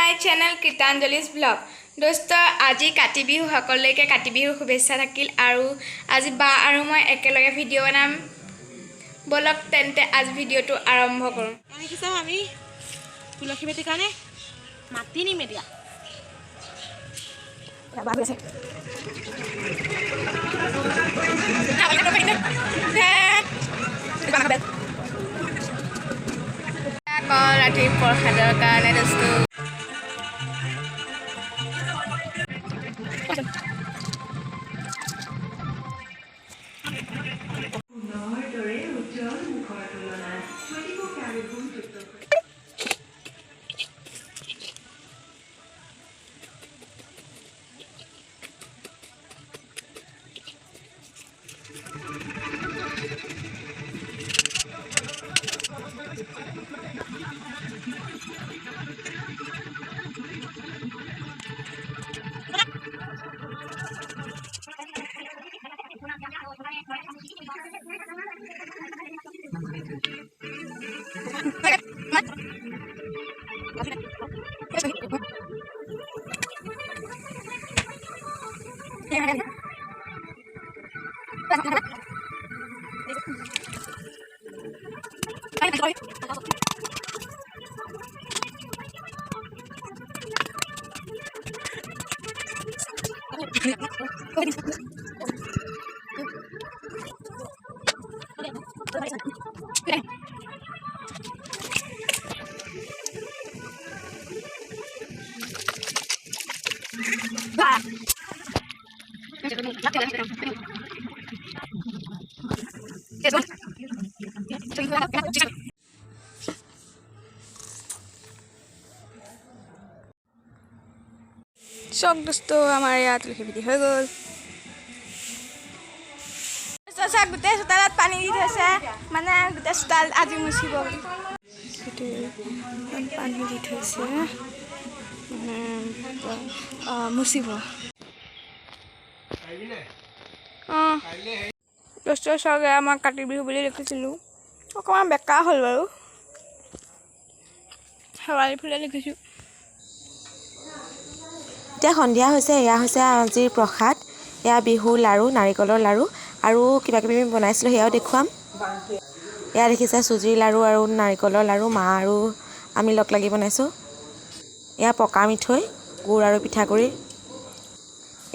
My channel কীৰ্তাঞ্জলিজ blog. দোস্ত আজি কাতি বিহু, সকলোকে কাতি বিহুৰ শুভেচ্ছা থাকিল। আৰু আজি বা আৰু মই একেলগে ভিডিঅ' বনাম। বলক তেন্তে আজি ভিডিঅ'টো আৰম্ভ কৰোঁ। আমি তুলসী মেটিৰ কাৰণে মাটি নিম এতিয়া। ৰাতি প্ৰসাদৰ কাৰণে দোস্ত চক দোস্ত আমাৰ ইয়াত তুলসী ভেটি হৈ গ'ল। গোটেই চোতালত পানী দি থৈছে, মানে গোটেই চোতাল আজি মুচিব বুলি পানী দি থৈছে, মুচিব। দোস্ত চাওক, আমাৰ কাতি বিহু বুলি লিখিছিলোঁ, অকণমান বেকা হ'ল বাৰু। শেৱালি ফুলে লিখিছোঁ। এতিয়া সন্ধিয়া হৈছে, এয়া হৈছে আজিৰ প্ৰসাদ। এয়া বিহু লাড়ু, নাৰিকলৰ লাড়ু আৰু কিবাকিবি আমি বনাইছিলোঁ, সেয়াও দেখুৱাম। এয়া দেখিছে চুজিৰ লাড়ু আৰু নাৰিকলৰ লাড়ু, মা আৰু আমি লগ লাগি বনাইছোঁ। এয়া পকা মিঠৈ, গুড় আৰু পিঠাগুড়ি।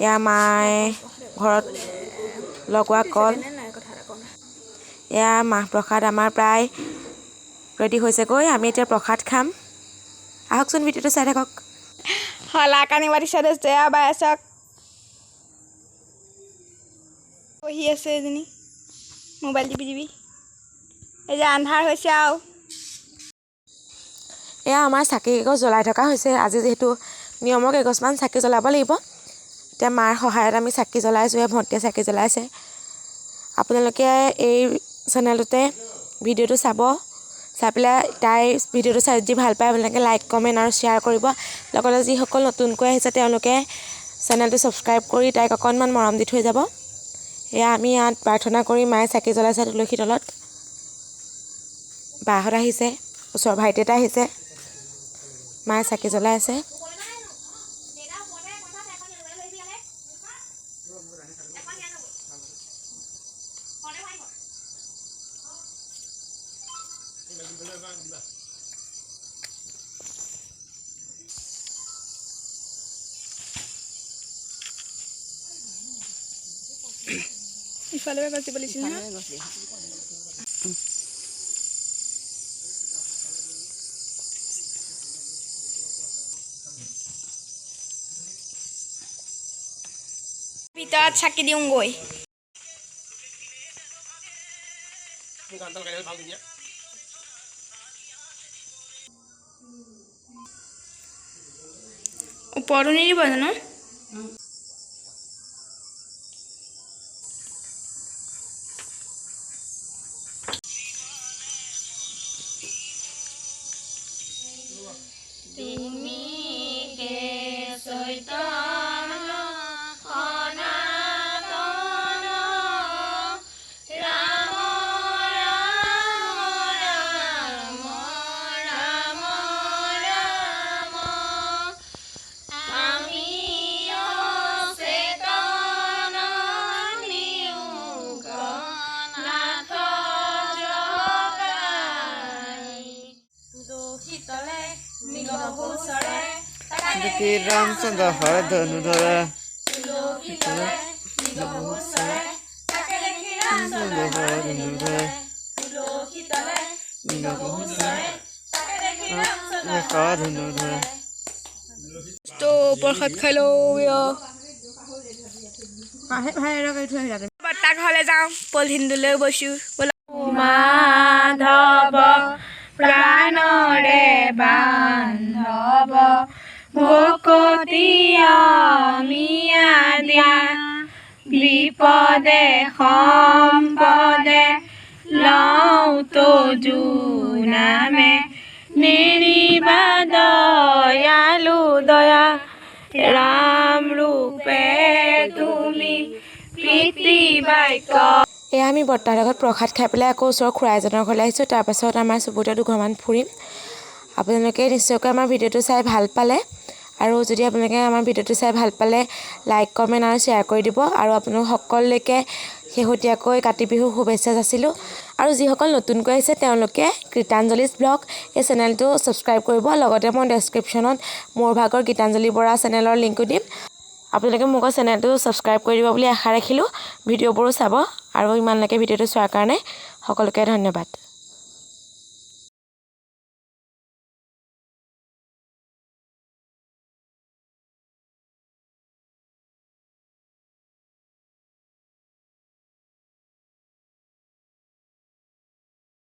এয়া মায়ে ঘৰত লগোৱা কল। এয়া মাহ প্ৰসাদ আমাৰ প্ৰায় ৰেডি হৈছেগৈ, আমি এতিয়া প্ৰসাদ খাম। আহকচোন, ভিডিঅ'টো চাই থাকক। শলাক আনিব দিছে দোস্ত, এয়া বাই চাওক বহি আছে এজনী মোবাইল টিপি টিপি। এই যে আন্ধাৰ হৈছে আৰু এয়া আমাৰ চাকি এগছ জ্বলাই থকা হৈছে। আজি যিহেতু নিয়মৰ কেইগছমান চাকি জ্বলাব লাগিব, এতিয়া মাৰ সহায়ত আমি চাকি জ্বলাইছোঁ। এয়া ভণ্টিয়ে চাকি জ্বলাইছে। আপোনালোকে এই চেনেলটোতে ভিডিঅ'টো চাব, চাই পেলাই তাইৰ ভিডিঅ'টো চাই যদি ভাল পায় আপোনালোকে লাইক, কমেণ্ট আৰু শ্বেয়াৰ কৰিব। লগতে যিসকল নতুনকৈ আহিছে তেওঁলোকে চেনেলটো ছাবস্ক্ৰাইব কৰি তাইক অকণমান মৰম দি থৈ যাব। এয়া আমি ইয়াত প্ৰাৰ্থনা কৰি মায়ে চাকি জ্বলাইছে তুলসী তলত। বাহঁত আহিছে, ওচৰৰ ভাইটি এটা আহিছে, মায়ে চাকি জ্বলাই আছে। ইফালে গছ দিছিল নহয়। ভিতৰত চাকি দিওঁগৈ। ওপৰতো নিদিব জানো? দেখি ৰামচন্দ্ৰ হয় ধনু ধৰা তো প্ৰসাদ খাই লওঁ বৰ্তা ঘৰলৈ যাওঁ পলিথিনটো লৈ বৈছোঁ মাধৱ প্ৰাণৰে বান্ধৱ ভকতি অমিয়া দিয়া বিপদে সম্পদে লওঁ তজু নামে নিৰিবা দয়ালু দয়া ৰাম ৰূপে তুমি প্ৰীতি বাক্য এয়া আমি বৰ্তাৰ লগত প্ৰসাদ খাই পেলাই আকৌ ওচৰৰ খুৰা এজনৰ ঘৰলৈ আহিছোঁ। তাৰপাছত আমাৰ চুবুৰীতে দুঘৰমান ফুৰিম। আপোনালোকে নিশ্চয়কৈ আমাৰ ভিডিঅ'টো চাই ভাল পালে আৰু যদি আপোনালোকে আমাৰ ভিডিঅ'টো চাই ভাল পালে লাইক কমেণ্ট আৰু শ্বেয়াৰ কৰি দিব আৰু আপোনালোক সকলোকে শেহতীয়াকৈ কাতি বিহুৰ শুভেচ্ছা যাচিলোঁ আৰু যিসকল নতুনকৈ আহিছে তেওঁলোকে গীতাঞ্জলিজ ব্লগ এই চেনেলটো ছাবস্ক্ৰাইব কৰিব। লগতে মই ডেছক্ৰিপশ্যনত মোৰ ভাগৰ গীতাঞ্জলি বৰা চেনেলৰ লিংকো দিম। আপোনালোকে মোক চেনেলটো ছাবস্ক্ৰাইব কৰি দিব বুলি আশা ৰাখিলোঁ। ভিডিঅ'বোৰো চাব আৰু ইমানলৈকে ভিডিঅ'টো চোৱাৰ কাৰণে সকলোকে ধন্যবাদ।